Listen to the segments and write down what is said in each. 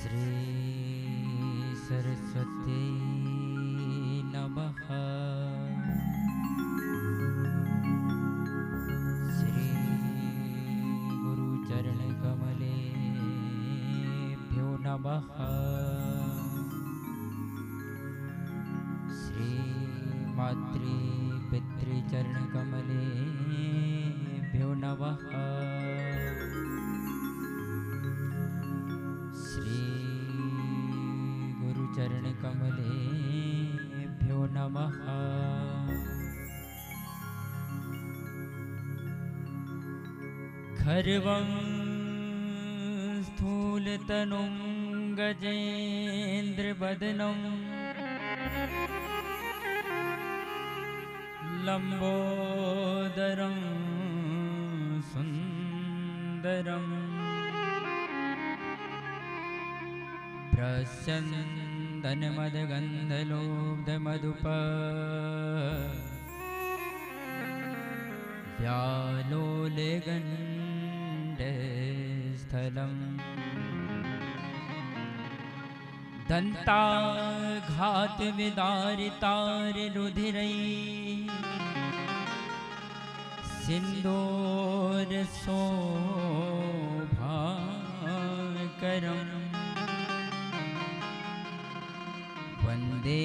श्री सरस्वती नमः। श्री गुरुचरण कमलेभ्यो नमः। श्री मातृ पितृचरण कमलेभ्यो नमः। चरण कमलेभ्यो नमः। खर्वं स्थूलतनुं गजेन्द्रवदनं लम्बोदरं सुन्दरं प्रस्यन्दनमदगन्धलोब्धमधुप व्यालोलगण्डस्थलम् दन्ताघातविदारिताररुधिरैः सिन्दूरशोभाकरम् वन्दे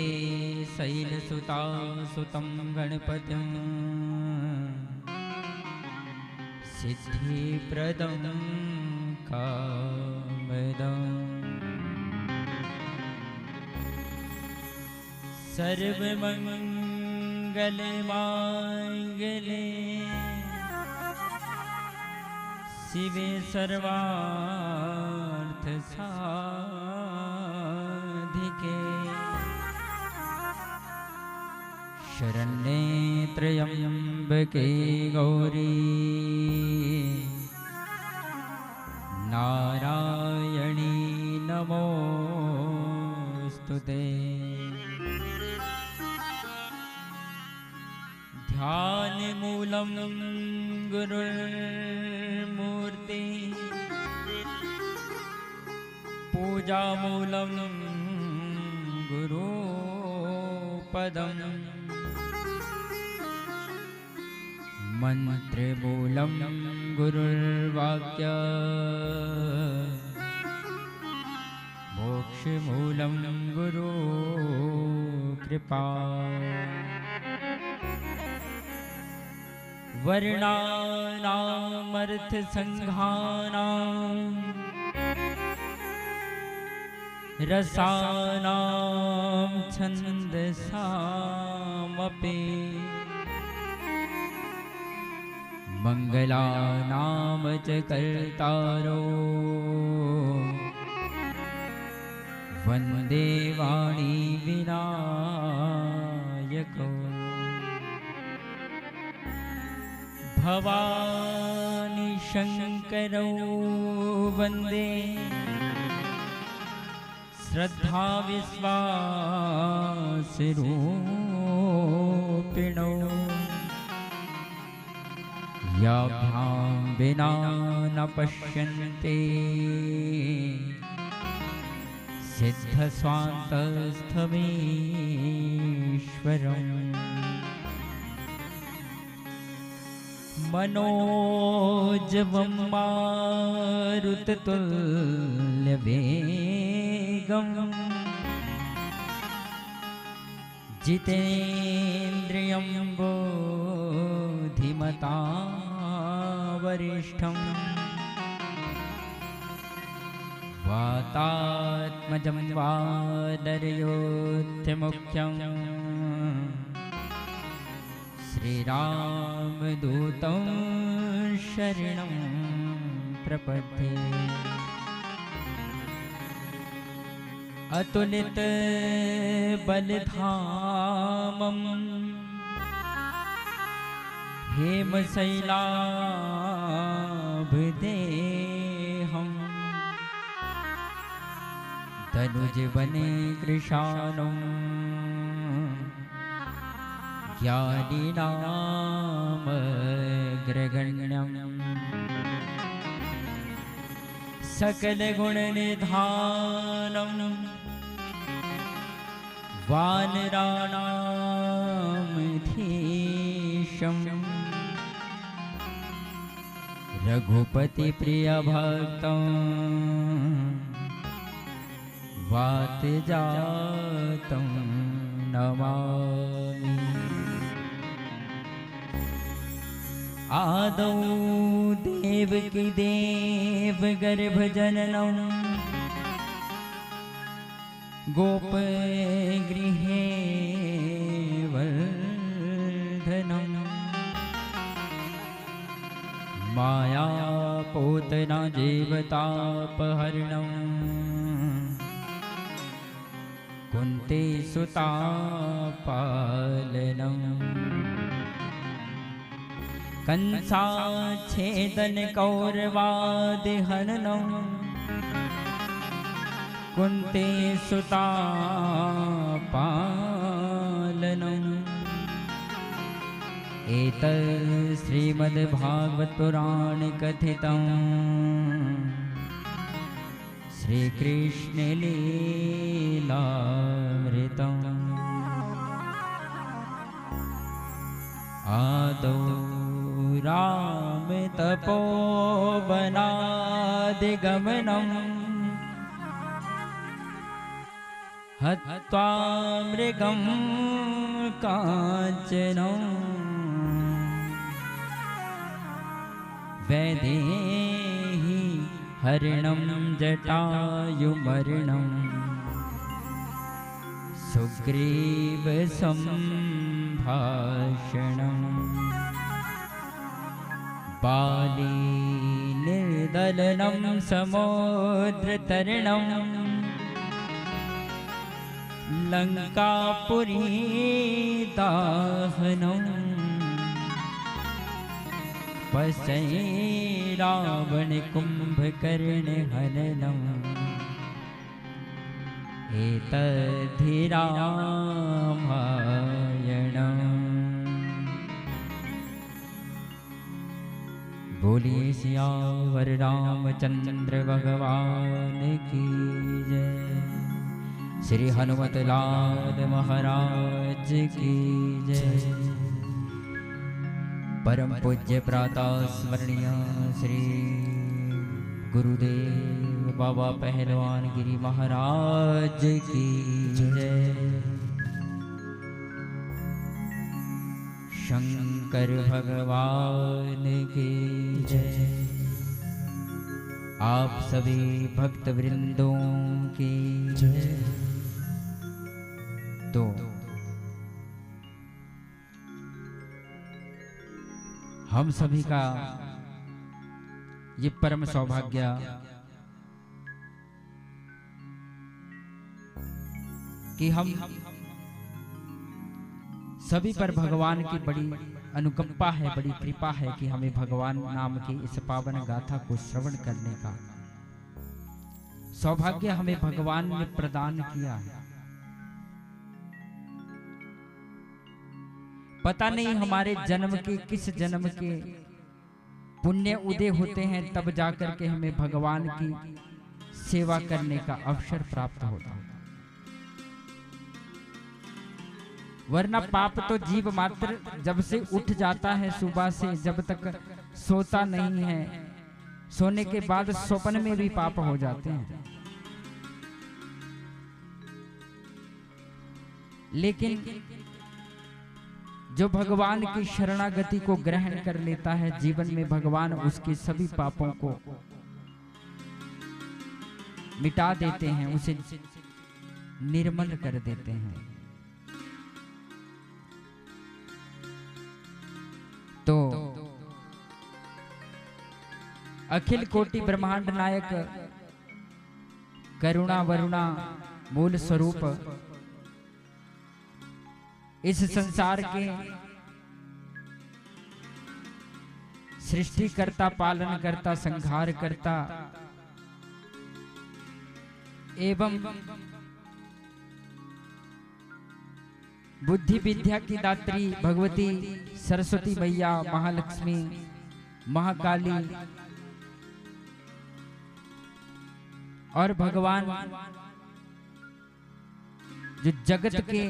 शैलसुतासुतं गणपतिं सिद्धिप्रदं कामदम् सर्वमङ्गलमाङ्गल्ये शिवे सर्वार्थसाधिके शरण्ये त्र्यम्बके गौरी नारायणी नमोस्तुते। ध्यानमूलं गुरुर्मूर्ति पूजामूलं गुरुपदम् मन्त्रमूलं गुरुर्वाक्य मोक्षमूलं गुरुकृपा। वर्णानामर्थसङ्घानां रसानां छन्दसामपि मङ्गलानां च कर्तारो वन्दे वाणी विनायको। भवानी शङ्करौ वन्दे श्रद्धा विश्वासरूपिणौ याभ्यां विना न पश्यन्ते सिद्धस्वान्तस्थमीश्वरम्। मनोजवं मारुततुल्यवेगम् जितेन्द्रियं बुद्धिमतां वरिष्ठम् वातात्मजं वानरयोध्यमुख्यम् श्रीरामदूतं शरणं प्रपद्ये। अतुलितबलधामं हेमशैलाभदेहम् तनुजवने कृशानं ज्ञानिनामग्रगण्यम् सकल गुण निधानम वानराणामधीशम रघुपति प्रिय भक्तं वात जातं नमामि। आदौ देवकी देव गर्भ जननं गोप गृहे वर्धनं माया पूतना जीवतापहरणं कुन्ती सुता पालनं कंसाच्छेदन कौरवादिहननं कुन्ती सुता पालनं एतत् श्रीमद्भागवत पुराण कथितं श्रीकृष्ण लीलामृतम्। आदौ राम तपोवनादिगमनं हत्वा मृगं काञ्चनं वैदेही हरिणं जटायुमर्णं सुग्रीव सम्भाषणं बाली निर्दलनं समुद्रतरणं लंकापुरी दाहनं पशै रावण कुंभकर्ण हननम् एतद्धि रामायणम्। बोलिए सियावर रामचंद्र भगवान की जय। श्री हनुमत लाल महाराज की जय। परम पूज्य प्रातः स्मरणीय श्री गुरुदेव बाबा पहलवान गिरी महाराज की जय। शंकर भगवान की जय। आप सभी भक्त वृंदों की जय। तो हम सभी का ये परम सौभाग्य कि हम सभी पर भगवान की बड़ी अनुकंपा है, बड़ी कृपा है कि हमें भगवान नाम की इस पावन गाथा को श्रवण करने का सौभाग्य हमें भगवान ने प्रदान किया है। पता नहीं हमारे जन्म के किस जन्म के पुण्य उदय होते हैं, तब जाकर के हमें भगवान की सेवा करने का अवसर प्राप्त होता है। वरना पाप तो जीव मात्र जब से उठ जाता है सुबह से, जब तक सोता नहीं है, सोने के बाद स्वप्न में भी पाप हो जाते हैं। लेकिन जो भगवान की शरणागति को ग्रहण कर लेता है, जीवन में भगवान उसके सभी पापों को मिटा देते हैं, उसे निर्मल कर देते हैं। तो अखिल कोटि ब्रह्मांड नायक करुणा वरुणा मूल स्वरूप इस संसार के सृष्टि करता, पालन करता, संहार करता एवं बुद्धि विद्या की दात्री भगवती सरस्वती मैया, महालक्ष्मी, महाकाली और भगवान जो जगत के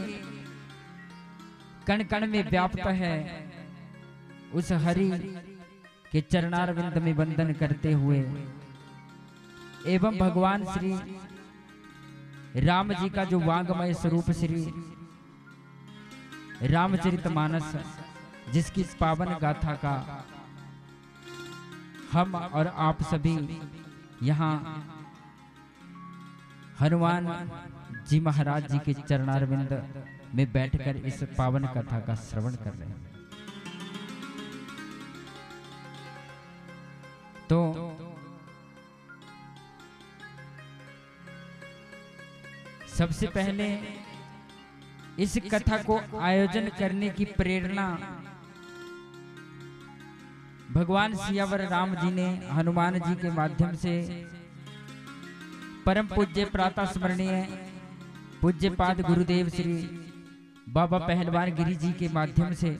कण कण में व्याप्त है, उस हरि के चरणारविंद में वंदन करते हुए एवं भगवान श्री राम जी का जो वांगमय स्वरूप श्री रामचरितमानस, जिसकी पावन गाथा का हम और आप सभी यहाँ हनुमान जी महाराज जी के चरणारविंद में बैठकर इस पावन कथा का श्रवण कर रहे हैं। तो सबसे पहले इस कथा को आयोजन करने की प्रेरणा भगवान सियावर राम जी ने हनुमान जी के माध्यम से परम पूज्य प्रातः स्मरणीय पूज्य पाद गुरुदेव श्री बाबा पहलवान गिरी जी के माध्यम से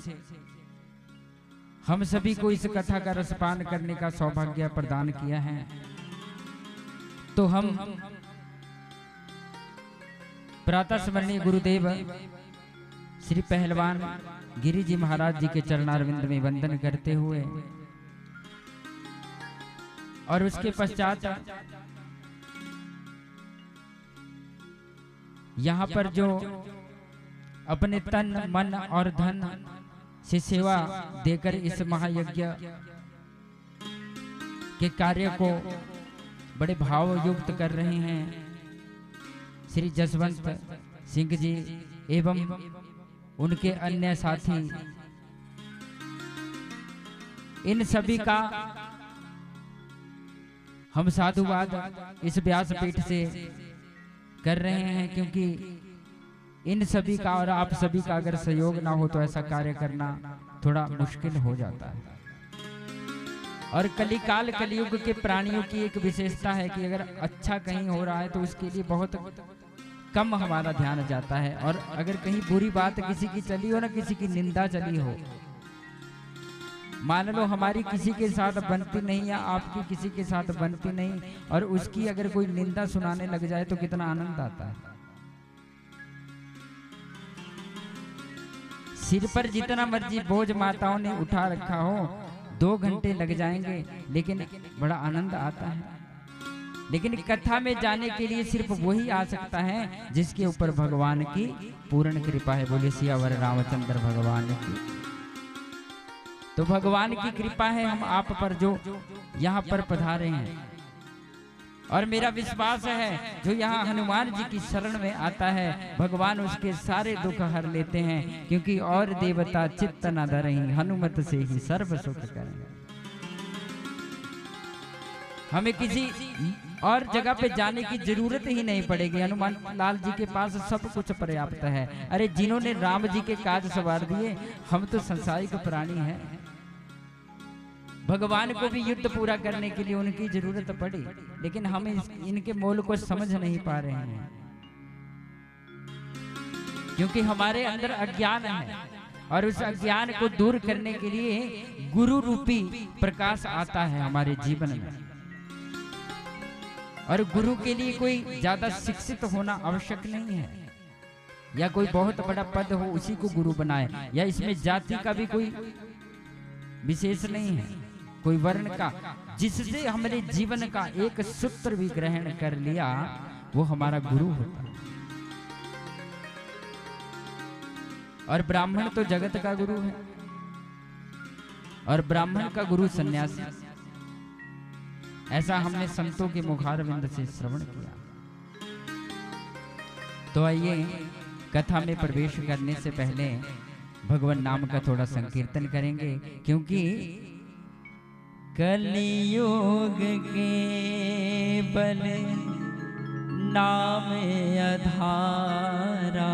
हम सभी को इस कथा का रसपान करने का सौभाग्य प्रदान किया है। तो हम प्रातः स्मरणीय गुरुदेव श्री पहलवान गिरी जी महाराज जी के चरणारविंद में वंदन करते हुए और उसके पश्चात यहाँ पर जो अपने तन मन और धन से सेवा देकर इस महायज्ञ के कार्य को बड़े भाव युक्त कर रहे हैं श्री जसवंत सिंह जी एवं उनके अन्य साथी, इन सभी का हम साधुवाद इस व्यासपीठ से कर रहे हैं, क्योंकि इन सभी का और आप सभी का अगर सहयोग ना हो तो ऐसा कार्य करना थोड़ा मुश्किल हो जाता है। और कलिकाल कलियुग के प्राणियों की एक विशेषता है कि अगर अच्छा कहीं हो रहा है तो उसके लिए बहुत कम हमारा ध्यान जाता है, और अगर कहीं बुरी बात किसी की चली हो ना, किसी की निंदा चली हो, मान लो हमारी किसी के साथ बनती नहीं या आपकी किसी के साथ बनती नहीं, और उसकी अगर कोई निंदा सुनाने लग जाए तो कितना आनंद आता है। सिर पर जितना मर्जी बोझ माताओं ने उठा रखा हो, 2 घंटे लग जाएंगे लेकिन बड़ा आनंद आता है। लेकिन कथा में जाने के लिए सिर्फ वही आ सकता है जिसके ऊपर भगवान की पूर्ण कृपा है। बोले सियावर रामचंद्र भगवान की। तो भगवान की कृपा है हम आप पर जो यहाँ पर पधारे हैं, और मेरा विश्वास है जो यहाँ हनुमान जी की शरण में आता है भगवान उसके सारे दुख हर लेते हैं, क्योंकि और देवता चित्त न धरहीं, हनुमत से ही सर्व सुख करें। हमें किसी और जगह पे जाने की जरूरत ही नहीं पड़ेगी, हनुमान लाल जी के पास सब कुछ पर्याप्त है। अरे जिन्होंने राम जी के काज सवार दिए, हम तो संसारिक प्राणी हैं। भगवान को भी युद्ध पूरा करने के लिए उनकी जरूरत पड़ी, लेकिन हम इनके मोल को समझ नहीं पा रहे हैं, क्योंकि हमारे अंदर अज्ञान है, और उस अज्ञान को दूर करने के लिए गुरु रूपी प्रकाश आता है हमारे जीवन में। और गुरु के लिए कोई ज्यादा शिक्षित होना आवश्यक नहीं है, या कोई बहुत बड़ा पद हो उसी को गुरु बनाए, या इसमें जाति का भी कोई विशेष नहीं है, कोई वर्ण का। जिससे हमारे जीवन का एक सूत्र भी ग्रहण कर लिया वो हमारा गुरु होता है। और ब्राह्मण तो जगत का गुरु है, और ब्राह्मण का गुरु सन्यासी। ऐसा हमने संतों के मुखारविंद से श्रवण किया। तो आइए कथा में प्रवेश करने से पहले भगवान नाम का थोड़ा संकीर्तन करेंगे, क्योंकि कलियुग के बल नाम आधारा,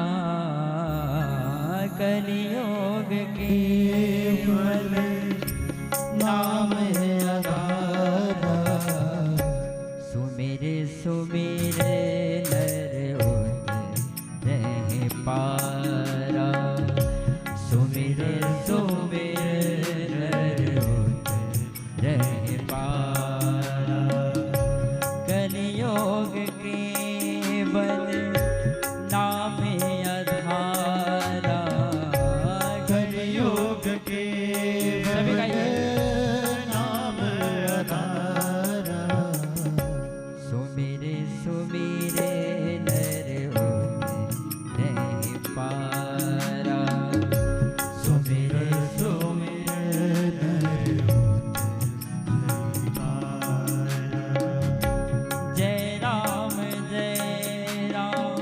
कलियुग के बल नाम आधारा, सुमेरे सुमेरे नर उतरे पारा, सुमेरे सुमेरे नर उतरे पारा, कलियुग सुमिरे नर होते नहीं पारा। सुमिरे सुमिरे नर होते नहीं पारा। जय राम जय राम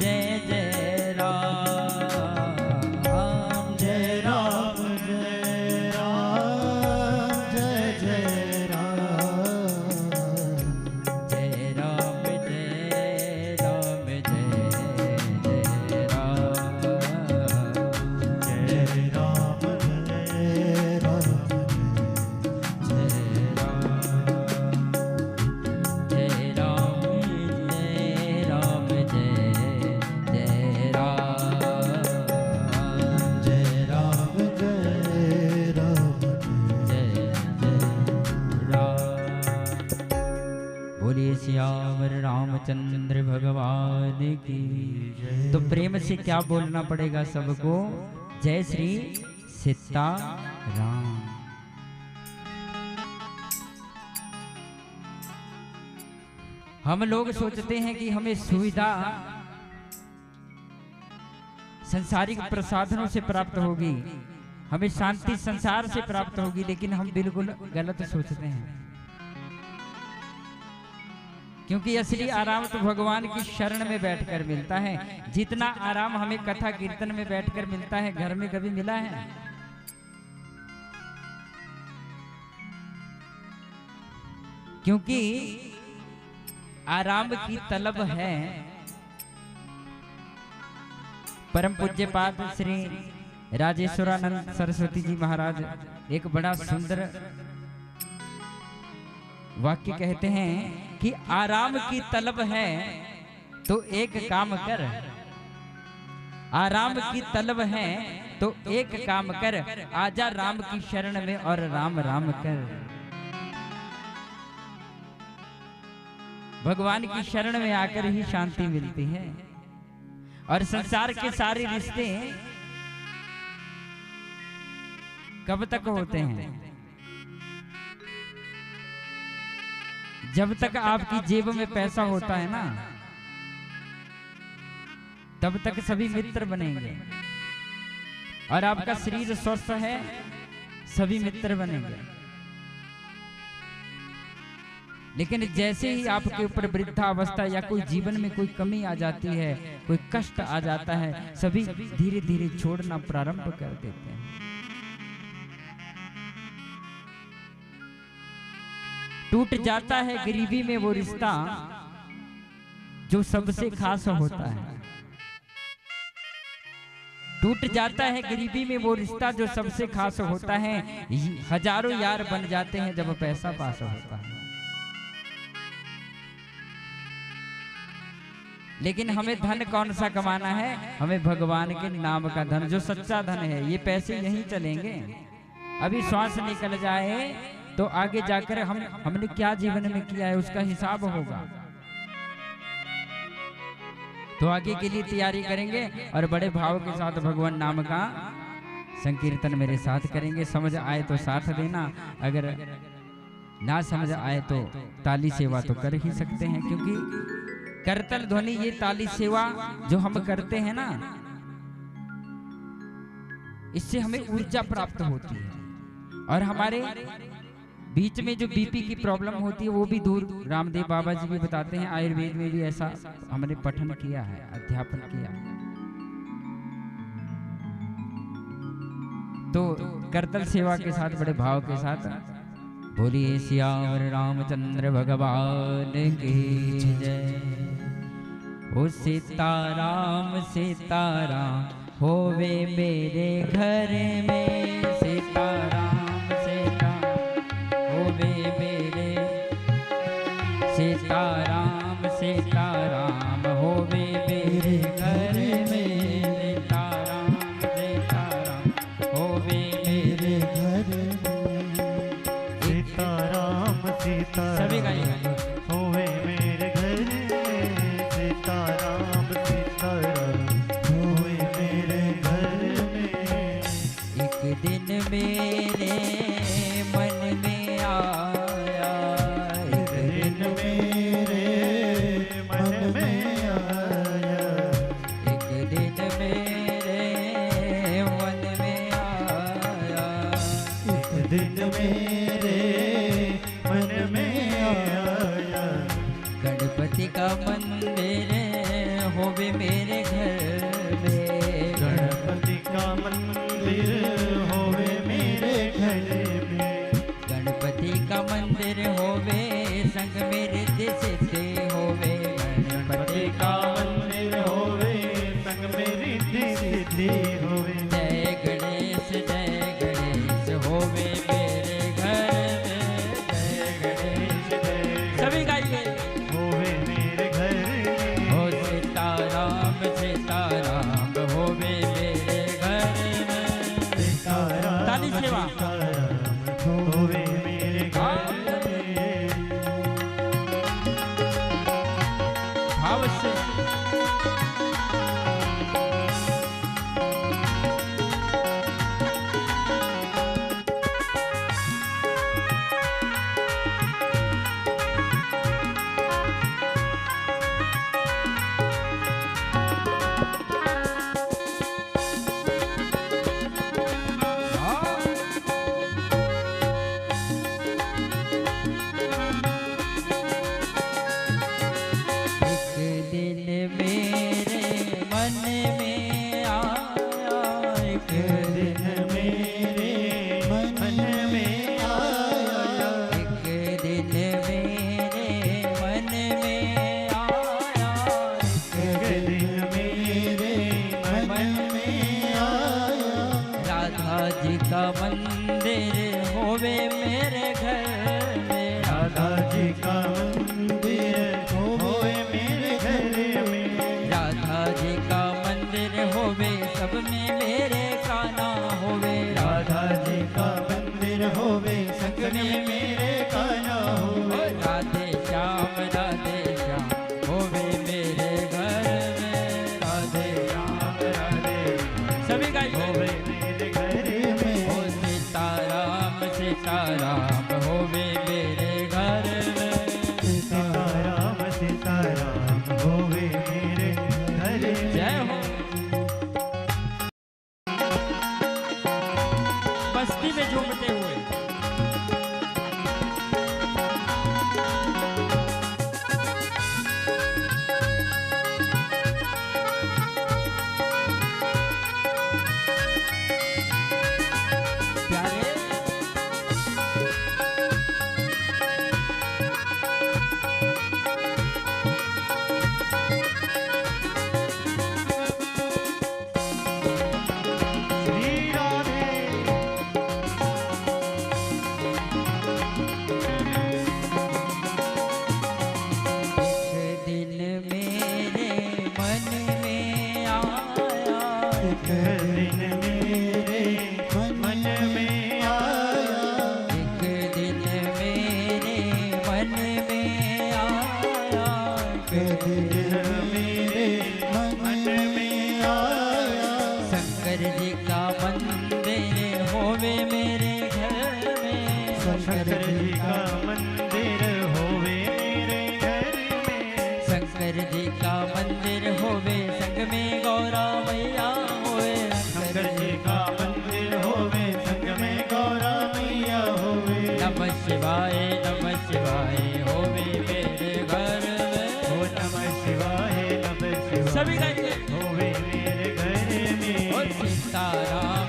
जय जय राम। जय राम जय राम जय जय राम। जय राम जय राम जय जय राम। जय राम जय राम जय राम। जय राम जय राम जय जय राम। जय राम जय राम जय जय राम। बोलिए सियावर रामचंद्र भगवान की जय। तो प्रेम से क्या बोलना पड़ेगा सबको? जय श्री सीताराम। हम लोग सोचते हैं कि हमें सुविधा संसारिक प्रसाधनों से प्राप्त होगी, हमें शांति संसार से प्राप्त होगी, लेकिन हम बिल्कुल गलत सोचते हैं। क्योंकि असली आराम तो भगवान की शरण में बैठकर मिलता है। जितना आराम हमें कथा कीर्तन में बैठकर मिलता है, घर में कभी मिला है? क्योंकि आराम की तलब है। परम पूज्य पाद श्री राजेश्वरानंद सरस्वती जी महाराज एक बड़ा सुंदर वाक्य कहते हैं कि आराम की तलब है तो एक काम कर। आराम की तलब है तो एक काम कर, आजा राम की शरण में और राम राम कर। भगवान की शरण में आकर ही शांति मिलती है। और संसार के सारे रिश्ते कब तक होते हैं? जब तक आपकी जेब में पैसा होता है ना, तब तक सभी मित्र बनेंगे। और आपका शरीर स्वस्थ है, सभी मित्र बनेंगे। लेकिन जैसे ही आपके ऊपर वृद्धावस्था या कोई जीवन में कोई कमी आ जाती है, कोई कष्ट आ जाता है, सभी धीरे धीरे छोड़ना प्रारंभ कर देते हैं। टूट जाता है गरीबी में वो रिश्ता जो सबसे खास होता है। टूट जाता है गरीबी में वो रिश्ता जो सबसे खास होता है। हजारों यार बन जाते हैं जब पैसा पास होता है। लेकिन हमें धन कौन सा कमाना है? हमें भगवान के नाम का धन, जो सच्चा धन है। ये पैसे यहीं चलेंगे। अभी श्वास निकल जाए तो आगे जाकर हमने क्या जीवन में किया है उसका हिसाब होगा। तो आगे के लिए तैयारी करेंगे और बड़े भाव के साथ भगवान नाम का संकीर्तन मेरे साथ करेंगे। समझ आए तो साथ देना, अगर ना समझ आए तो ताली सेवा तो कर ही सकते हैं। क्योंकि करतल ध्वनि, ये ताली सेवा जो हम करते हैं ना, इससे हमें ऊर्जा प्राप्त होती है। और हमारे बीच में जो बीपी की प्रॉब्लम होती है वो भी दूर, रामदेव बाबा जी भी बताते हैं। आयुर्वेद में भी ऐसा हमने पठन किया है, अध्यापन किया है। तो करतल सेवा के साथ बड़े भाव के साथ बोलिए सियावर रामचंद्र भगवान की जय। ओ सीताराम सीताराम होवे मेरे घर में, सीताराम सीताराम होवे मेरे, सीताराम सीताराम होवे मेरे घर में, सीताराम सीताराम होवे मेरे घर में, सीताराम सीताराम सभी गाइएगा। होवे मेरे घर में, सीताराम सीताराम होवे मेरे घर में। एक दिन मेरे मन में आया, एक दिन मेरे मेरे मन में आया। गणपति का मंदिर होवे मेरे घर में। गणपति का मंदिर होवे मेरे घर में। गणपति का मंदिर होवे संग मेरे सिद्धि होवे। गणपति का मंदिर होवे संग मेरी सिद्धि होवे। जय गणेश होवे मेरे घर में। जय गणेश सभी गाइए। होवे मेरे घर में। हो सीताराम होवे मेरे घर में। सीताराम ताली सेवा। सीताराम होवे मेरे घर में। भाव से मंदिर होवे मेरे घर में। राधा जी का मंदिर होवे मेरे घर में। राधा जी का मंदिर होवे सब में मेरे काना होवे। राधा जी का मंदिर होवे संग में मेरे काना होवे। राधे श्याम होवे मेरे घर में। राधे श्याम सभी गाइए। होवे मेरे घर में। हो सीताराम होवे मेरे घर में। सीताराम सीताराम होवे मेरे घर में। जय हो। बस्ती में झूमते हुए प्यारे श्री राधे। एक दिन मेरे मन में आया। एक दिन मेरे मन में आया। एक दिन मेरे मन में आया। एक दिन मेरे मन में आया। शंकर जी का मंदिर होवे मेरे घर में। शंकर जी का मंदिर होवे मेरे घर में। शंकर जी का मंदिर होवे संग में गौरा मैया होवे। शंकर जी का मंदिर होवे संग में गौरा मैया होवे। नमः शिवाय होवे मेरे घर में। ओ नमः शिवाय सभी गाइए। होवे मेरे घर में। और सीताराम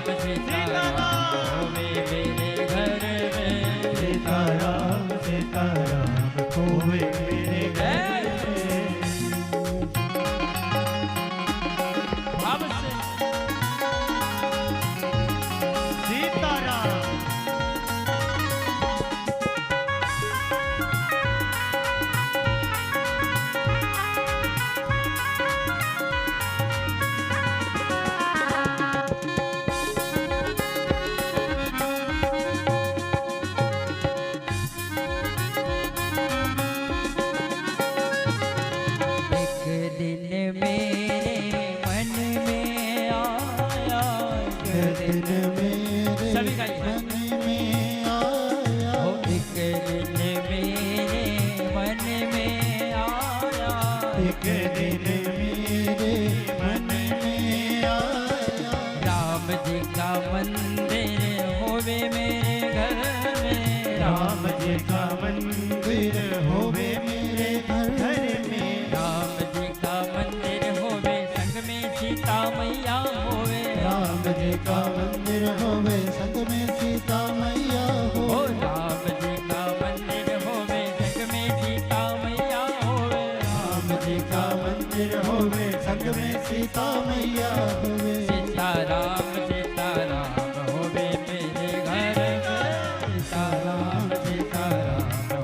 होवे मेरे घर में। सीताराम सीताराम होवे मेरे घर में। भाव से सीताराम एक दिन मेरे मन में आया। राम जी का मंदिर होवे मेरे घर में। का मंदिर होवे संग में सीता मैया होवे सीताराम होवे मेरे घर में सीताराम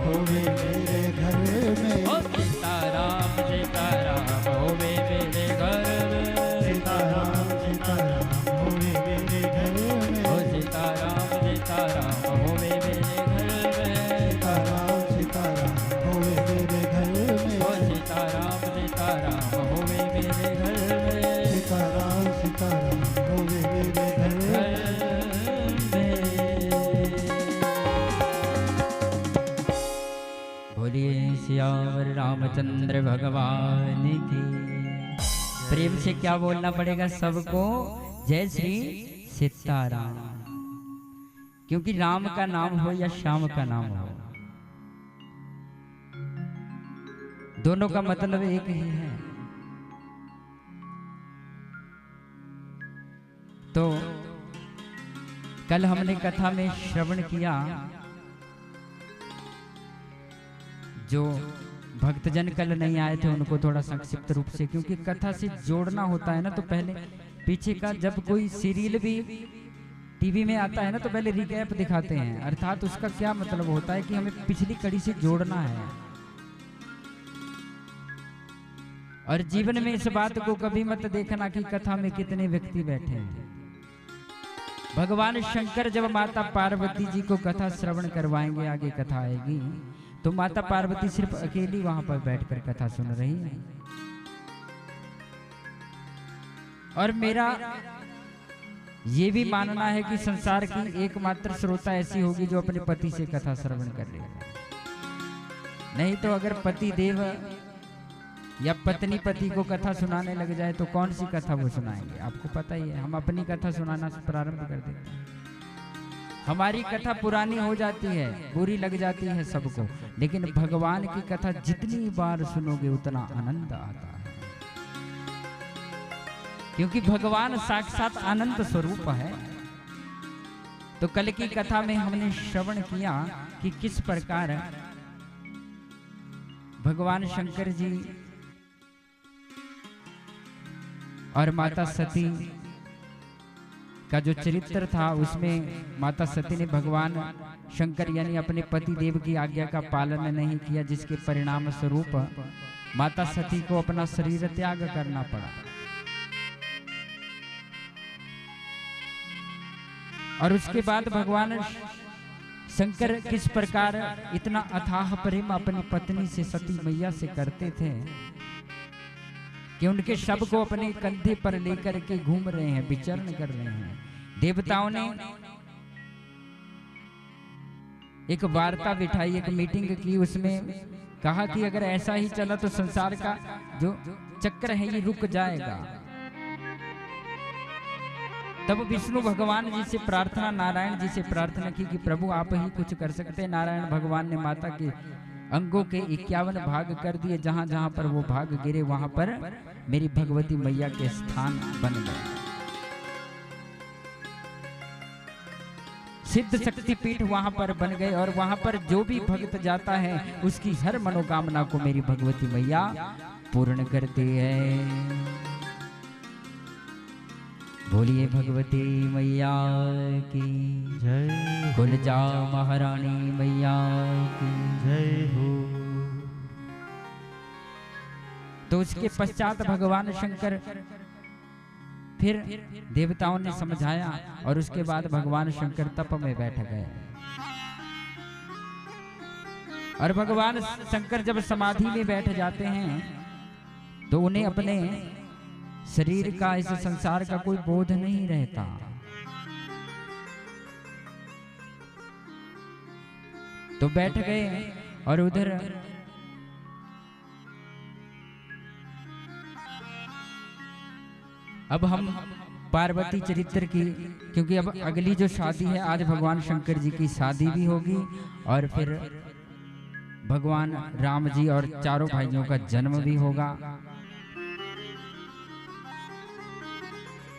होवे मेरे घर में ओ सीताराम होवे मेरे घर में सीताराम होवे मेरे घर में ओ सीताराम होवे मेरे घर में सीताराम होवे मेरे घर में ओ सीताराम होवे मेरे घर में सीताराम होवे मेरे घर में बोलिए सियावर रामचंद्र भगवान की। प्रेम से क्या बोलना पड़ेगा सबको? जय श्री सीताराम। क्योंकि राम का नाम हो या श्याम का नाम हो, दोनों का मतलब एक ही है। तो कल हमने कथा में श्रवण किया, जो भक्तजन कल नहीं आए थे उनको थोड़ा संक्षिप्त रूप से, क्योंकि कथा से जोड़ना होता है ना, तो पहले पीछे का जब कोई सीरियल भी टीवी में आता है ना तो पहले रिकैप दिखाते हैं, अर्थात उसका क्या मतलब होता है कि हमें पिछली कड़ी से जोड़ना है। और जीवन में इस बात को कभी मत देखना कि कथा में कितने व्यक्ति बैठे हैं। भगवान शंकर जब माता पार्वती जी को कथा श्रवण करवाएंगे, आगे कथा आएगी, तो माता पार्वती सिर्फ अकेली वहां पर बैठकर कथा सुन रही है। और मेरा ये भी मानना है कि संसार की एकमात्र श्रोता ऐसी होगी जो अपने पति से कथा श्रवण कर रही है। नहीं तो अगर पति देव या पत्नी पति को कथा सुनाने लग जाए तो कौन सी कथा वो सुनाएंगे? आपको पता ही है, हम अपनी कथा सुनाना प्रारंभ कर देते हैं। हमारी कथा पुरानी हो जाती है, बुरी लग जाती है सबको, लेकिन भगवान की कथा जितनी बार सुनोगे उतना आनंद आता है, क्योंकि भगवान साक्षात आनंद स्वरूप है। तो कल की कथा में हमने श्रवण किया कि किस प्रकार भगवान शंकर जी और माता सती का जो चरित्र था, उसमें माता सती ने भगवान शंकर यानी अपने पति देव की आज्ञा का पालन नहीं किया, जिसके परिणाम स्वरूप माता सती को अपना शरीर त्याग करना पड़ा। और उसके बाद भगवान शंकर किस प्रकार इतना अथाह प्रेम अपनी पत्नी से सती मैया से करते थे कि उनके शव को अपने कंधे पर लेकर के घूम रहे हैं, विचरण कर रहे हैं। देवताओं ने एक वार्ता बिठाई, एक मीटिंग की, उसमें कहा कि अगर ऐसा ही चला तो संसार का जो चक्र है ये रुक जाएगा। तब विष्णु भगवान जी से प्रार्थना, नारायण जी से प्रार्थना की कि प्रभु आप ही कुछ कर सकते हैं। नारायण भगवान ने माता के अंगों के 51 भाग कर दिए, जहां जहां पर वो भाग गिरे वहां पर मेरी भगवती मैया के स्थान बन गए। सिद्ध शक्ति पीठ वहां पर बन गए, और वहां पर जो भी भक्त जाता है उसकी हर मनोकामना को मेरी भगवती मैया पूर्ण करती है। बोलिए भगवती मैया की जय, कुलजा महारानी मैया की जय हो। तो उसके पश्चात भगवान शंकर फिर देवताओं ने समझाया, और उसके बाद भगवान शंकर तप में बैठ गए। और भगवान शंकर जब समाधि में बैठ जाते हैं तो उन्हें अपने शरीर का, इस संसार का कोई बोध नहीं रहता। तो बैठ गए और उधर अब हम पार्वती चरित्र की, क्योंकि अब अगली जो शादी है, आज भगवान शंकर जी की शादी भी होगी और फिर भगवान राम जी और चारों भाइयों का जन्म भी होगा।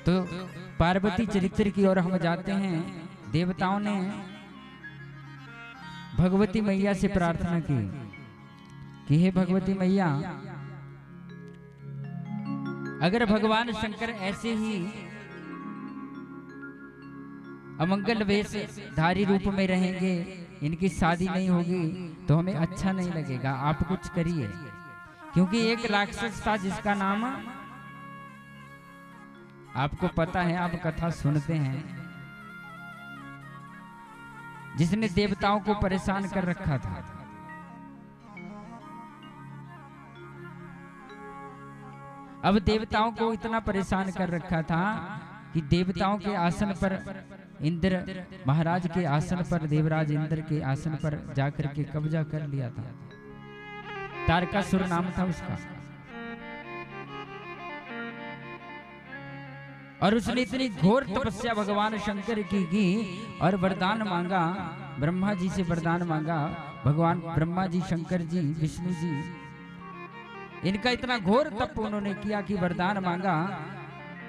तो पार्वती चरित्र की ओर हम जाते हैं। देवताओं ने भगवती मैया से प्रार्थना की कि हे भगवती मैया, अगर भगवान शंकर ऐसे ही अमंगल वेश धारी रूप में रहेंगे, इनकी शादी नहीं होगी तो हमें अच्छा नहीं लगेगा। आप कुछ करिए, क्योंकि एक राक्षस था जिसका नाम आपको पता है, आप कथा सुनते हैं, जिसने देवताओं को परेशान कर रखा था। अब देवताओं को इतना परेशान कर रखा था कि देवताओं के आसन पर, इंद्र महाराज के आसन पर, देवराज इंद्र के आसन पर जाकर के कब्जा कर लिया था। तारकासुर नाम था उसका। और उसने इतनी घोर तपस्या भगवान शंकर की और वरदान मांगा, ब्रह्मा जी से वरदान मांगा। भगवान ब्रह्मा जी, शंकर जी, विष्णु जी, इनका इतना घोर तप उन्होंने किया कि वरदान मांगा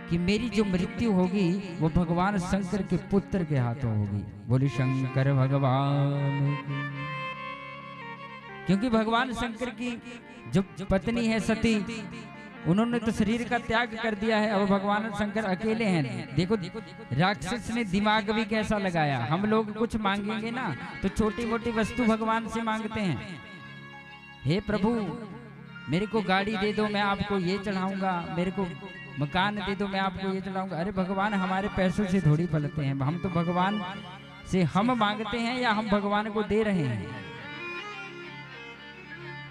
कि मेरी जो मृत्यु होगी वो भगवान शंकर के पुत्र के हाथों होगी। बोली शंकर भगवान की। क्योंकि भगवान शंकर की जो पत्नी है सती, उन्होंने तो शरीर का त्याग कर दिया है। अब भगवान शंकर अकेले हैं। देखो राक्षस ने दिमाग भी कैसा लगाया। हम लोग कुछ मांगेंगे ना तो छोटी मोटी वस्तु भगवान से मांगते हैं। हे प्रभु, मेरे को गाड़ी दे दो, मैं आपको ये चढ़ाऊंगा। मेरे को मकान दे दो, मैं आपको ये चढ़ाऊंगा। अरे भगवान हमारे पैसों से थोड़ी पलते हैं। हम तो भगवान से हम मांगते हैं या हम भगवान को दे रहे हैं।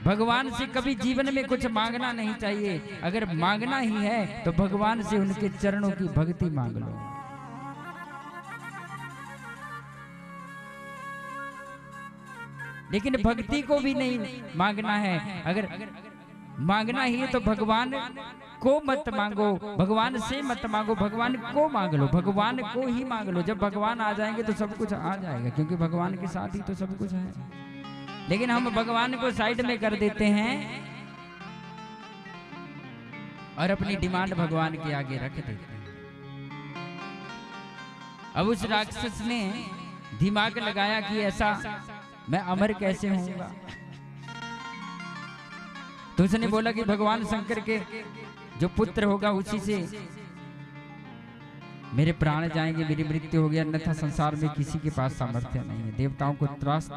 भगवान से कभी जीवन में कुछ मांगना नहीं चाहिए। अगर मांगना ही है तो भगवान से उनके चरणों की भक्ति मांग लो। लेकिन भक्ति को भी नहीं मांगना है। अगर मांगना ही है तो भगवान को मत मांगो, भगवान से मत मांगो, भगवान को मांग लो। भगवान को ही मांग लो। जब भगवान आ जाएंगे तो सब कुछ आ जाएगा, क्योंकि भगवान के साथ ही तो सब कुछ है। लेकिन हम भगवान को साइड में कर देते हैं और अपनी डिमांड भगवान के आगे रख देते हैं। अब उस राक्षस ने दिमाग लगाया कि ऐसा मैं अमर कैसे होऊंगा। तो उसने बोला कि भगवान शंकर के जो पुत्र होगा उसी से मेरे प्राण जाएंगे, मेरी मृत्यु होगी, अन्यथा संसार में किसी के पास सामर्थ्य नहीं है। देवताओं को त्रास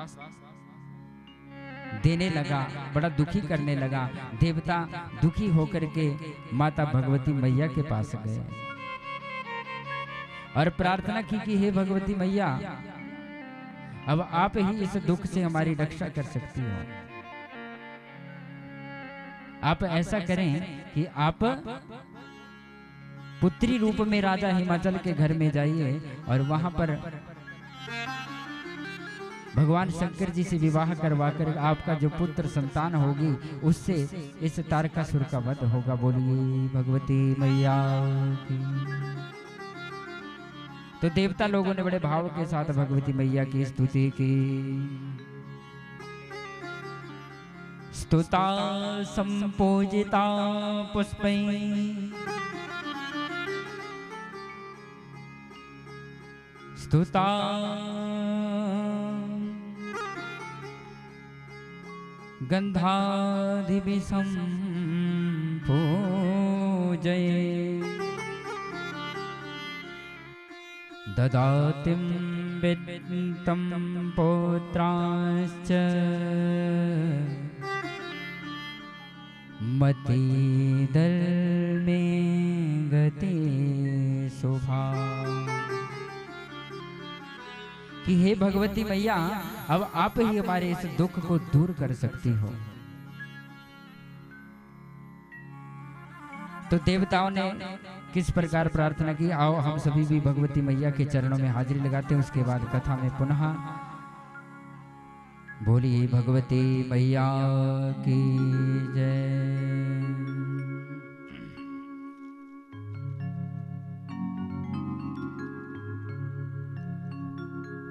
देने लगा, बड़ा दुखी करने लगा। देवता दुखी होकर के माता भगवती मैया के पास गए और प्रार्थना की कि हे भगवती मैया, अब आप ही इस दुख से हमारी रक्षा कर सकती हो। आप ऐसा करें कि आप पुत्री रूप में राजा हिमाचल के घर में जाइए और वहां पर भगवान शंकर जी से विवाह करवा कर आपका जो पुत्र संतान होगी उससे इस तारकासुर का वध होगा। बोलिए भगवती मैया की। तो देवता लोगों ने बड़े भाव के साथ भगवती मैया की स्तुति की। स्तुता संपूजिता पुष्पैः स्तुता गंधादिभिः सम्पूजये ददातिं वित्तं पौत्राश्च मतीधर्मे गति शुभा। कि हे भगवती मैया, अब आप ही हमारे इस दुख को दूर कर सकती हो। तो देवताओं ने किस प्रकार प्रार्थना की, आओ हम सभी भी भगवती मैया के चरणों में हाजिरी लगाते हैं। उसके बाद कथा में पुनः बोलिए भगवती मैया की जय।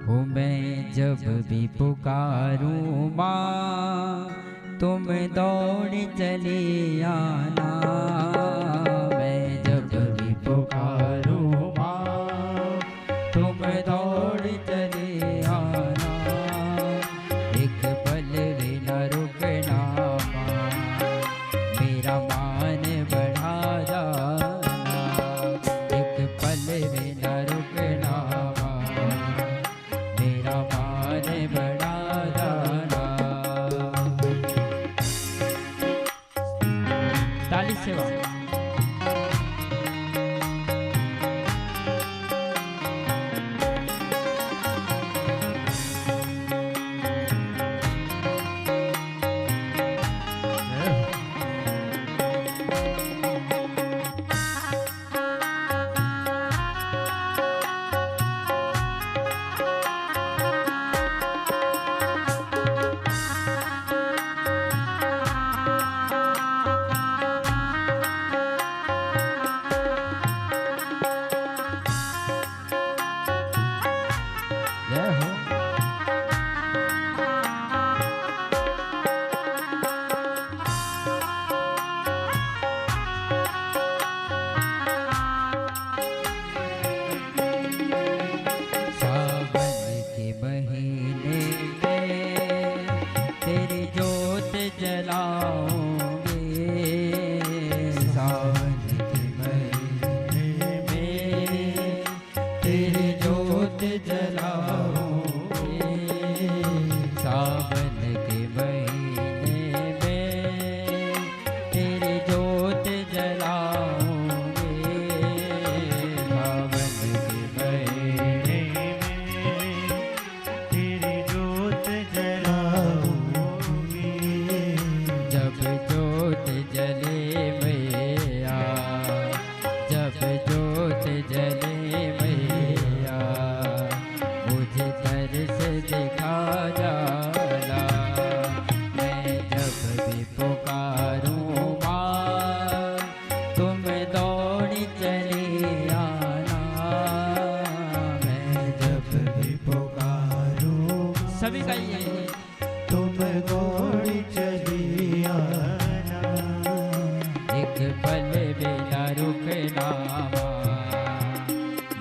हो मैं जब भी पुकारूं माँ, तुम दौड़ चले आना। मैं जब भी पुकारूं माँ, तुम दौड़ चले आना। एक पल भी न रुकना माँ, मेरा मान बढ़ा जा। जय हो। सावन के महीने में तेरी जोत जलाओगे, सावन के महीने में तेरी जोत जलाओगे, सावन के महीने में तेरी जोत जलाओगे, सावन के महीने तेरी जोत जलाऊंगी। जब जोत जले मैया, जब जोत जले मैया, मुझे तरस दिखा जाना, मैं जब भी पुकारूं माँ, तुम दौड़ चले आना, मैं जब भी पुकारूं सभी का ये तुम दौड़ी चली आना। एक पल बिना रुकना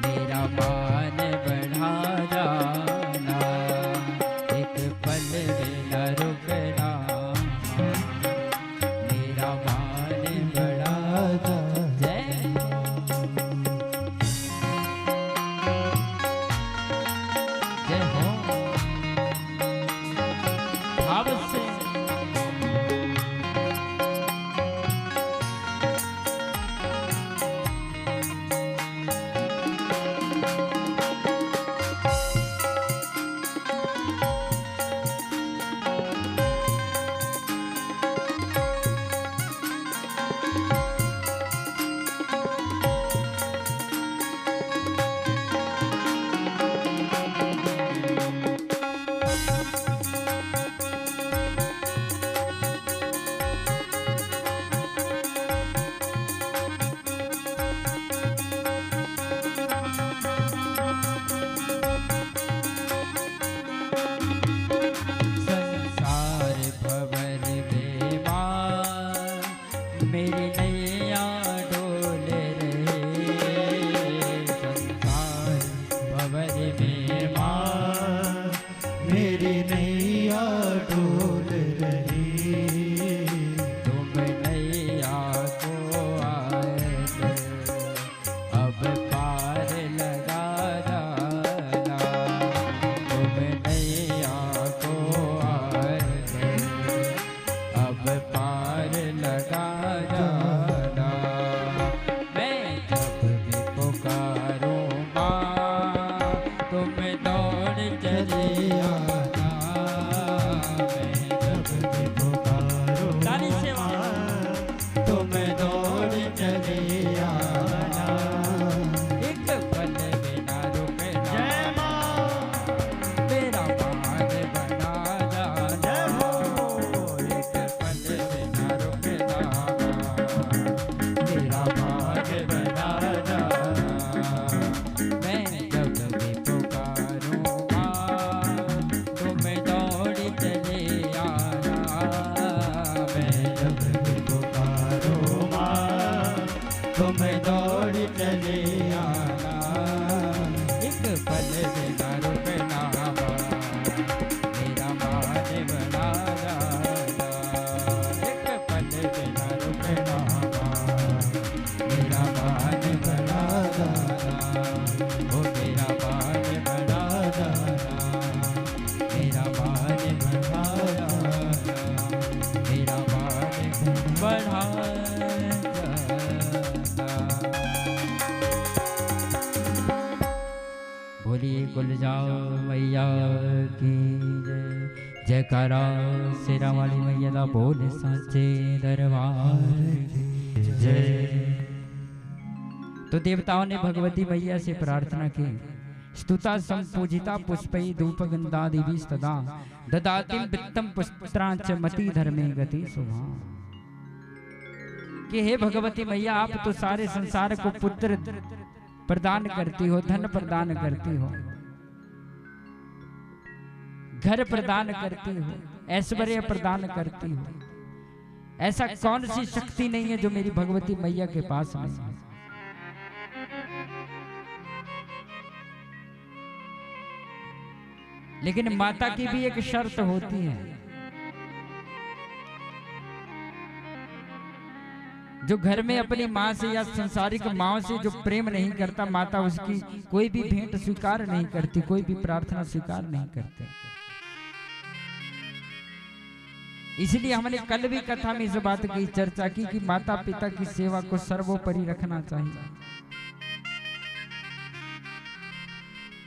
मेरा मान बढ़ा जाना, एक पल बिना रुकना मेरा मान बढ़ा जाना। जय जय हो। भाव से संसार भंवर में माँ मेरी नैया डोल रहे, संसार भंवर में माँ मेरी नैया डोल रही। तुम नैया को आए अब पार लगा जाना, तुम नैया को आए अब पार लगा जाना, मैं जब भी पुकारूं माँ, तुम दौड़ चली आना, मैं जब भी पुकारो ताली से तुम दौड़ चली आना। एक पल बिना रुकना जय माँ मेरा मान बना जाना, एक पल बिना रुकना मेरा मान बना जाना, मैं जब भी पुकारूं माँ, तुम दौड़ चले आना, मैं जब भी पुकारो माँ तुम दौड़ चले आना। एक पल बिना रुकना मेरा मान बना जाना, एक पल बिना रुकना मेरा मान बना जाना, ओ मेरा मान बना जाना, मेरा मान बना जाना, मेरा मान बढ़ा जाना। जयकारा शेरा वाली मैया दा बोल साचे दरबार जय। तो देवताओं ने भगवती मैया से प्रार्थना की, स्तुता संपूजिता पुष्पै धूप गंधा देवी सदा ददातिम वित्तम पुत्रांच मति धर्मे गति शुभा। कि हे भगवती मैया, आप तो सारे संसार को पुत्र प्रदान करती हो, धन प्रदान करती हो, घर प्रदान करती हो, ऐश्वर्य प्रदान करती हो। ऐसा कौन सी शक्ति नहीं है जो मेरी भगवती मैया के पास नहीं है। लेकिन माता की भी एक शर्त होती है, जो घर में अपनी माँ से या संसारिक माँ से जो प्रेम नहीं करता, माता उसकी कोई भी भेंट स्वीकार नहीं करती, कोई भी प्रार्थना स्वीकार नहीं करते। इसलिए हमने कल भी कथा में इस बात की चर्चा की कि माता पिता की सेवा को सर्वोपरि रखना चाहिए।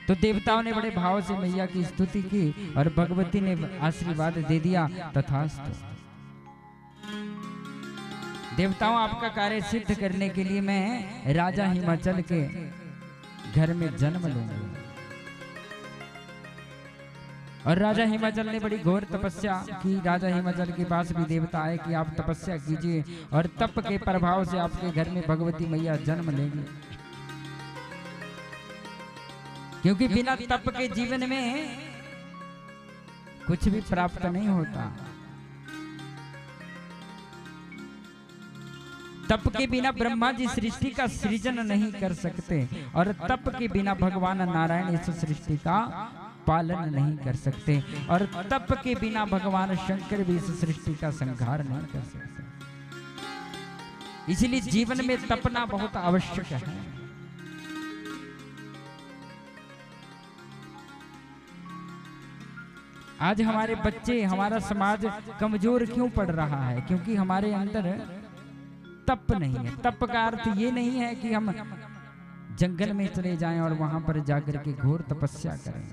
तो देवताओं ने बड़े भाव से मैया की स्तुति की और भगवती ने आशीर्वाद दे दिया, तथास्तु। देवताओं, आपका कार्य सिद्ध करने के लिए मैं राजा हिमाचल के घर में जन्म लूंगा। और राजा हिमाचल ने बड़ी घोर तपस्या की। राजा हिमाचल के पास भी देवता आए कि आप तपस्या कीजिए और तप के प्रभाव से आपके घर में भगवती मैया जन्म लेगी, क्योंकि बिना तप के जीवन में कुछ भी प्राप्त नहीं होता। तप के बिना ब्रह्मा जी सृष्टि का सृजन नहीं कर सकते और तप के बिना भगवान नारायण इस सृष्टि का पालन नहीं कर सकते और तप के बिना भगवान शंकर भी इस सृष्टि का संहार नहीं कर सकते। इसलिए जीवन में तपना बहुत आवश्यक है। आज हमारे बच्चे, हमारा समाज कमजोर क्यों पड़ रहा है? क्योंकि हमारे अंदर तप नहीं है। तप का अर्थ ये नहीं है कि हम जंगल में चले जाएं और वहां पर जाकर के घोर तपस्या करें।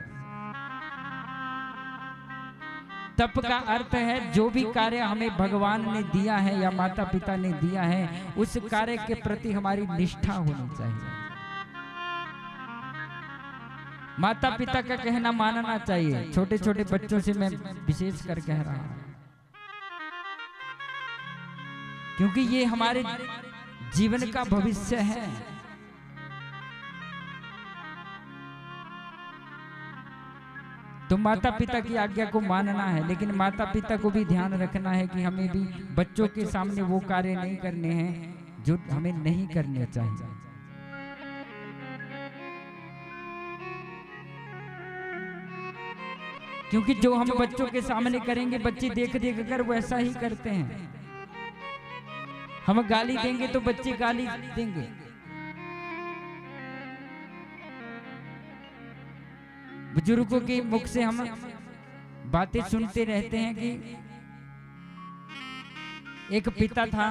तप का अर्थ है जो भी कार्य हमें भगवान ने दिया है या माता पिता ने दिया है, उस कार्य के प्रति हमारी निष्ठा होनी चाहिए। माता पिता का कहना मानना चाहिए। छोटे छोटे बच्चों से मैं विशेष कर कह रहा हूं, क्योंकि ये हमारे जीवन का भविष्य है। तो माता पिता की आज्ञा को मानना है, लेकिन माता पिता को भी ध्यान रखना है कि हमें भी बच्चों के सामने वो कार्य नहीं करने हैं जो हमें नहीं करने चाहिए। क्योंकि जो हम बच्चों के सामने करेंगे, बच्चे देख देख कर वैसा ही करते हैं। हम गाली देंगे तो बच्चे गाली देंगे। बुजुर्गों के मुख से हम बातें सुनते रहते हैं कि एक पिता था,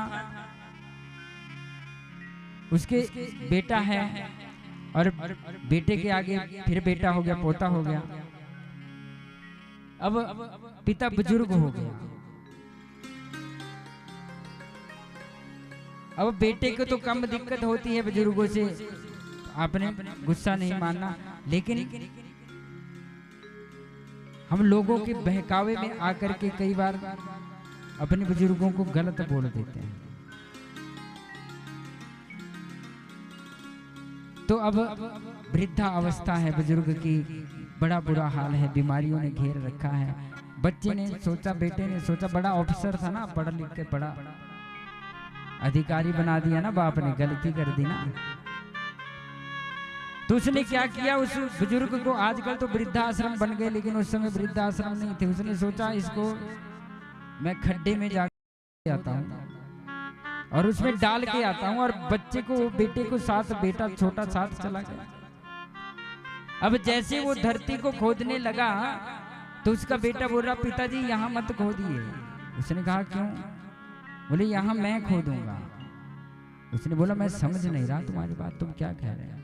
उसके बेटा है और बेटे के आगे फिर बेटा हो गया, पोता हो गया। अब पिता बुजुर्ग हो गया। अब बेटे को तो कम दिक्कत होती है बुजुर्गों से, आपने गुस्सा नहीं मानना, लेकिन हम लोगों के बहकावे में आकर के कई बार अपने बुजुर्गों को गलत बोल देते हैं। तो अब वृद्धा अवस्था है बुजुर्ग की, बड़ा बुरा हाल है, बीमारियों ने घेर रखा है। बच्चे ने सोचा, बेटे ने सोचा, बड़ा ऑफिसर था ना, पढ़ लिख के बड़ा अधिकारी बना दिया ना बाप ने, गलती कर दी ना। तो उसने क्या किया, उस बुजुर्ग को, आजकल तो वृद्धाश्रम बन गए लेकिन उस समय वृद्धाश्रम नहीं थे, उसने सोचा इसको मैं खड्डे में जाकर आता हूँ और उसमें डाल के आता हूँ, और बच्चे को, बेटे को साथ, बेटा छोटा साथ चला गया। अब जैसे वो धरती को खोदने लगा तो उसका बेटा बोल रहा, पिताजी यहाँ मत खोदिए। उसने कहा क्यों? बोले यहाँ मैं खोदूंगा। उसने बोला मैं समझ नहीं रहा तुम्हारी बात, तुम क्या कह रहे हैं?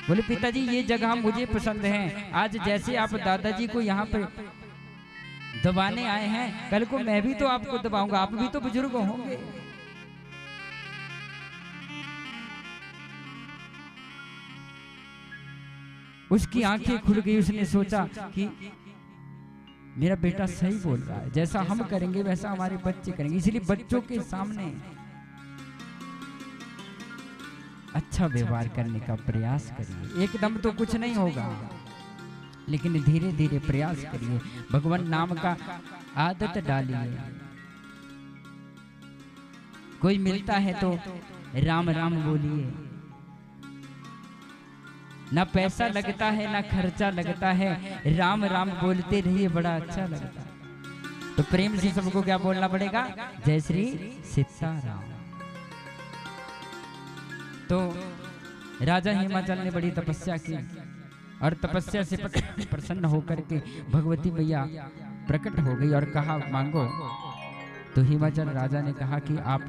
बोले पिताजी ये जगह मुझे पसंद है। आज जैसे आप दादाजी को यहाँ पे दबाने आए हैं, कल को मैं भी तो आपको दबाऊंगा, आप भी तो बुजुर्ग होंगे। उसकी आंखें खुल गई, उसने सोचा कि मेरा बेटा सही बोल रहा है, जैसा हम करेंगे वैसा हमारे बच्चे करेंगे, इसलिए बच्चों के सामने अच्छा व्यवहार करने का प्रयास करिए। एकदम तो कुछ नहीं होगा, लेकिन धीरे धीरे प्रयास करिए। भगवान नाम का आदत डालिए। कोई मिलता है तो राम राम बोलिए। ना पैसा लगता है ना खर्चा लगता है, राम राम बोलते रहिए, बड़ा अच्छा लगता है। तो प्रेम से सबको क्या बोलना पड़ेगा? जय श्री सीताराम। तो राजा हिमाचल ने बड़ी तपस्या की और तपस्या से प्रसन्न होकर के भगवती मैया प्रकट हो गई और कहा मांगो। तो हिमाचल राजा ने कहा कि आप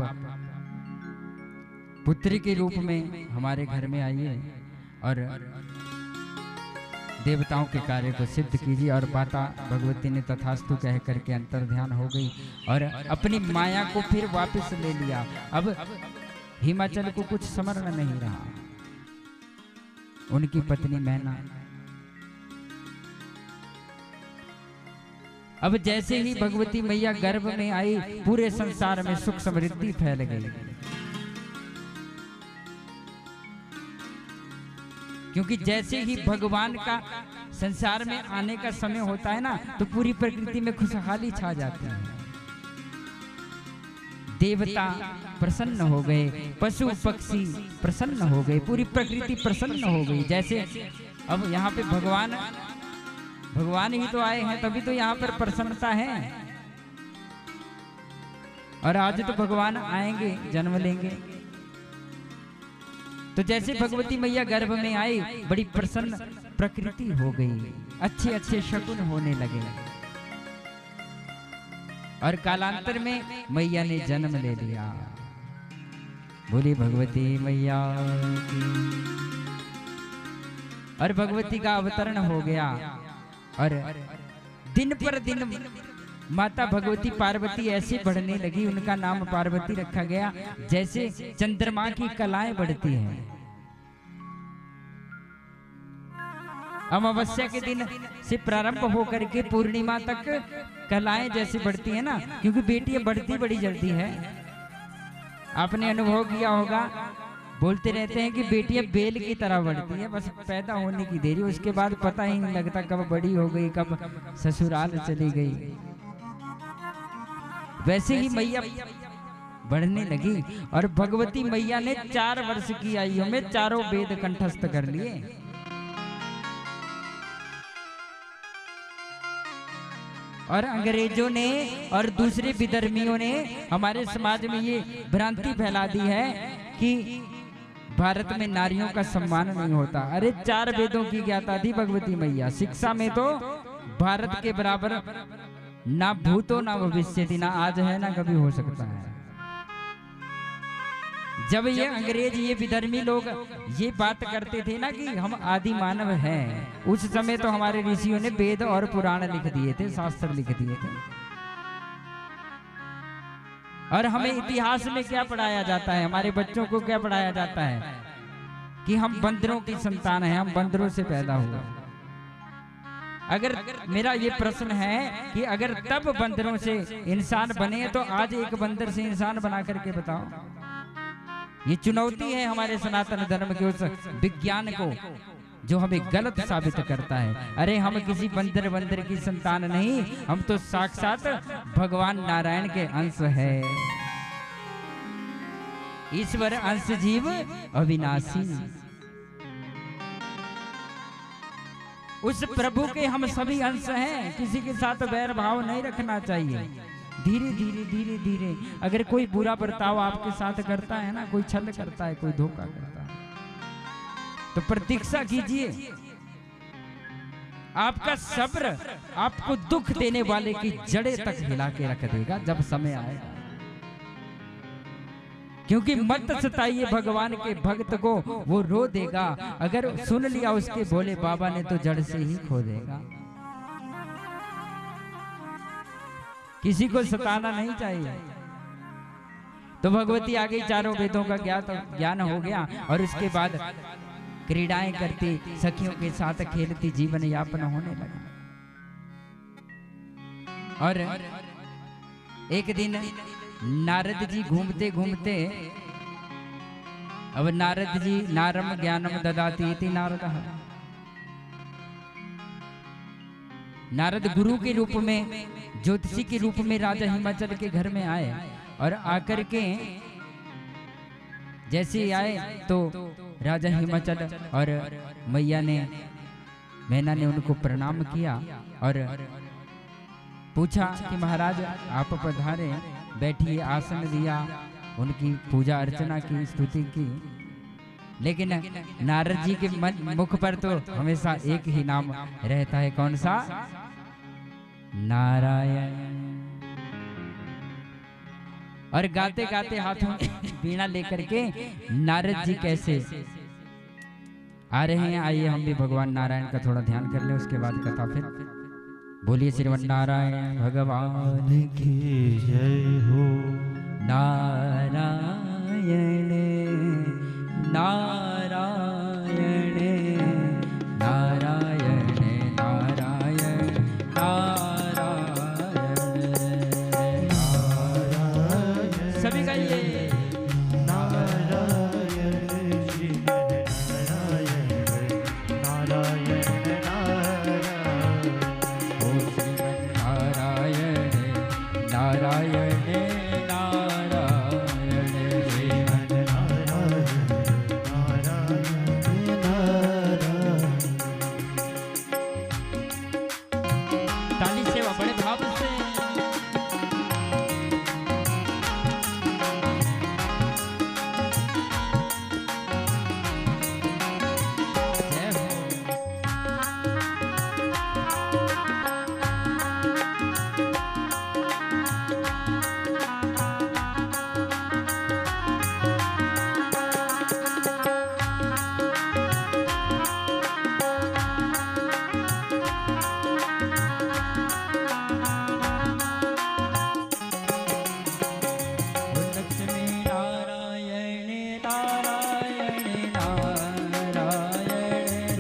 पुत्री के रूप में हमारे घर में आइए और देवताओं के कार्य को सिद्ध कीजिए। और माता भगवती ने तथास्तु कह करके अंतर ध्यान हो गई और अपनी माया को फिर वापस ले लिया। अब हिमाचल को कुछ स्मरण नहीं रहा। उनकी पत्नी मैना अब जैसे ही भगवती मैया गर्भ में आई, पूरे संसार में सुख समृद्धि फैल गई। क्योंकि जैसे ही भगवान का संसार में आने का समय होता है ना, तो पूरी प्रकृति में खुशहाली छा जाती है। देवता प्रसन्न हो गए, पशु पक्षी प्रसन्न हो गए, पूरी प्रकृति प्रसन्न हो गई। जैसे अब यहाँ पे भगवान ही तो आए हैं, तभी तो यहाँ पर प्रसन्नता है। और आज तो भगवान आएंगे, जन्म लेंगे। तो जैसे भगवती मैया गर्भ में आई, बड़ी प्रसन्न प्रकृति हो गई, अच्छे अच्छे शकुन होने लगे। और कालांतर में मैया ने जन्म ले लिया। बोली भगवती मैया की। और भगवती का अवतरण हो गया। और दिन पर दिन माता भगवती पार्वती ऐसे बढ़ने लगी, उनका नाम पार्वती रखा गया जैसे चंद्रमा की कलाएं बढ़ती हैं। अमावस्या के दिन से प्रारंभ होकर के पूर्णिमा तक कलाएं जैसे बढ़ती है ना, क्योंकि बेटियां बढ़ती बड़ी जल्दी है। आपने अनुभव किया होगा, बोलते रहते हैं कि बेटियां बेल की तरह बढ़ती है, बस पैदा होने की देरी, उसके बाद पता ही नहीं लगता कब बड़ी हो गई, कब ससुराल चली गई। वैसे ही मैया बढ़ने लगी और भगवती मैया ने 4 वर्ष की आयु में चारों वेद कंठस्थ कर लिए। और अंग्रेजों ने और दूसरे विधर्मियों ने हमारे समाज में ये भ्रांति फैला दी है कि भारत में नारियों का सम्मान नहीं होता। अरे 4 वेदों की ज्ञाता थी भगवती मैया। शिक्षा में तो भारत के बराबर ना भूतो ना भविष्य थी, ना आज है ना कभी हो सकता है। जब ये अंग्रेज, ये विधर्मी लोग ये बात करते थे ना कि हम आदि मानव हैं, उस समय तो हमारे ऋषियों ने वेद और पुराण लिख दिए थे, शास्त्र लिख दिए थे। और हमें इतिहास में क्या पढ़ाया जाता है, हमारे बच्चों को क्या पढ़ाया जाता है कि हम बंदरों की संतान हैं, हम बंदरों से पैदा हुए। अगर मेरा ये प्रश्न है कि अगर तब बंदरों से इंसान बने, तो आज एक बंदर से इंसान बना करके बताओ। ये चुनौती है हमारे सनातन धर्म के उस विज्ञान को जो हमें गलत साबित करता है। अरे हम किसी बंदर की संतान नहीं, हम तो साक्षात भगवान नारायण के अंश है। ईश्वर अंश जीव अविनाशी, उस प्रभु के हम सभी अंश हैं। किसी के साथ बैर भाव नहीं रखना चाहिए। धीरे धीरे धीरे धीरे अगर कोई बुरा बर्ताव आपके साथ करता है ना, कोई छल करता है, कोई धोखा करता है, तो प्रतीक्षा कीजिए, आपका सब्र आपको दुख देने वाले की जड़ें तक हिला के रख देगा जब समय आएगा। क्योंकि मत सताइए भगवान के भक्त को, वो रो देगा। अगर सुन लिया उसके भोले बाबा ने तो जड़ से ही खो देगा। किसी को सताना नहीं चाहिए। तो भगवती आ गई, चारों वेदों का ज्ञान हो गया और उसके बाद क्रीड़ाएं करती, सखियों के साथ खेलती जीवन यापन होने लगा। और एक दिन नारद जी घूमते घूमते, अब नारद जी नारम ज्ञानम ददाति इति नारदः, नारद गुरु के रूप में, ज्योतिषी के रूप में राजा हिमाचल के घर में आए और आकर के जैसे ही आए तो राजा हिमाचल और मैया ने, मैना ने उनको प्रणाम किया और पूछा कि महाराज आप पधारे, बैठिए, आसन दिया, उनकी पूजा अर्चना की, स्तुति की। लेकिन नारद जी के मुख पर तो हमेशा एक ही नाम रहता है, कौन सा? नारायण। और गाते गाते हाथों में वीणा लेकर के नारद जी कैसे आ रहे हैं। आइए हम भी भगवान नारायण का थोड़ा ध्यान कर ले, उसके बाद कथा फिर। बोलिए श्रीमन नारायण भगवान की जय हो। नारायण नारायण नारायण नारायण नारायण। सभी गाइए नारायण श्री नारायण नारायण ओ श्रीमन नारायण नारायण नारायण श्रीमन ताली सेवा बड़े भाव से। जय हो। लक्ष्मी नारायण नारायण नारायण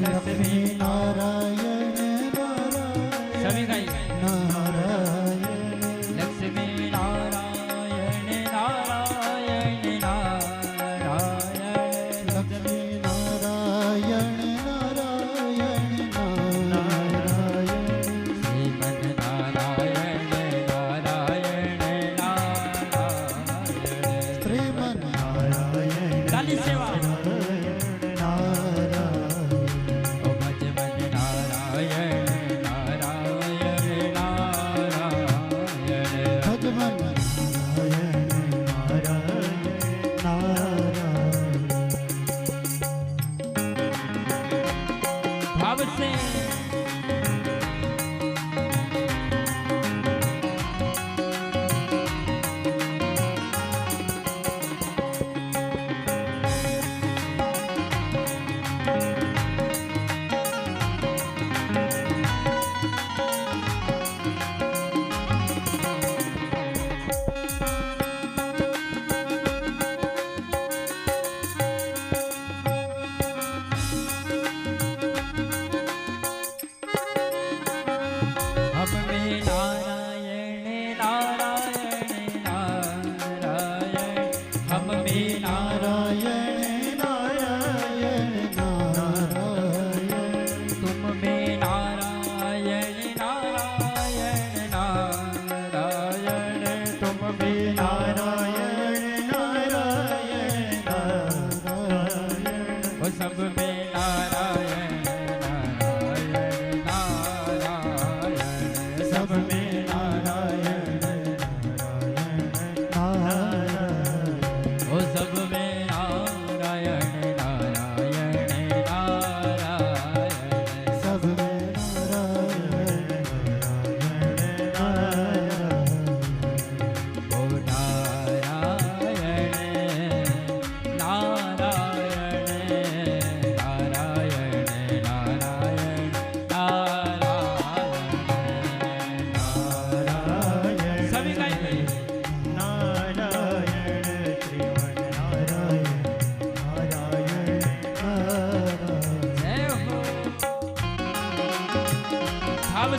लक्ष्मी नारायण सभी गाइए। नारायण लक्ष्मी नारायण नारायण नारायण लक्ष्मी नारायण नारायण नारायण श्रीमन नारायण नारायण नारायण श्रीमन नारायण ताली सेवा। नारायण ओ भजमन नारायण नारायण नारायण भगवान नारायण नारायण नारायण भाव से।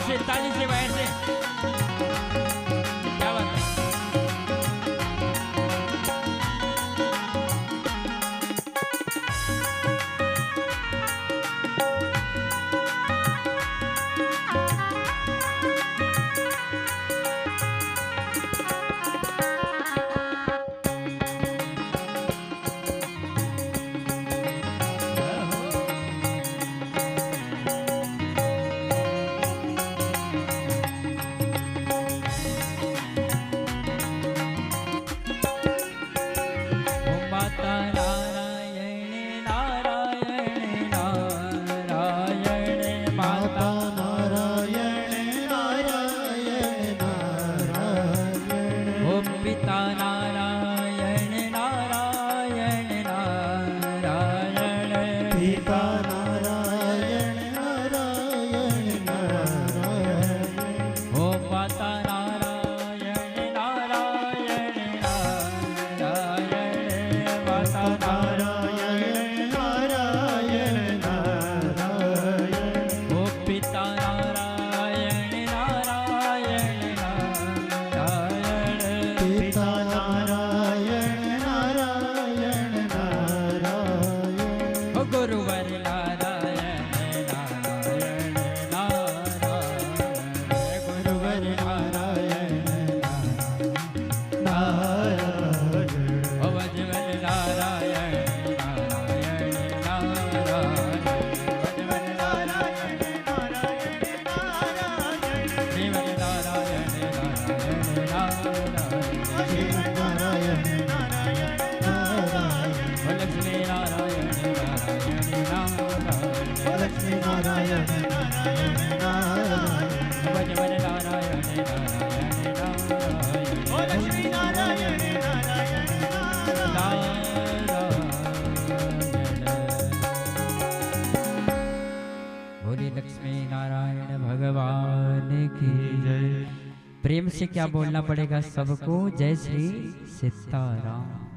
से ताली से बाहर से क्या बात है। लक्ष्मी नारायण भगवान की जय। प्रेम से क्या बोलना पड़ेगा सबको, जय श्री सीताराम।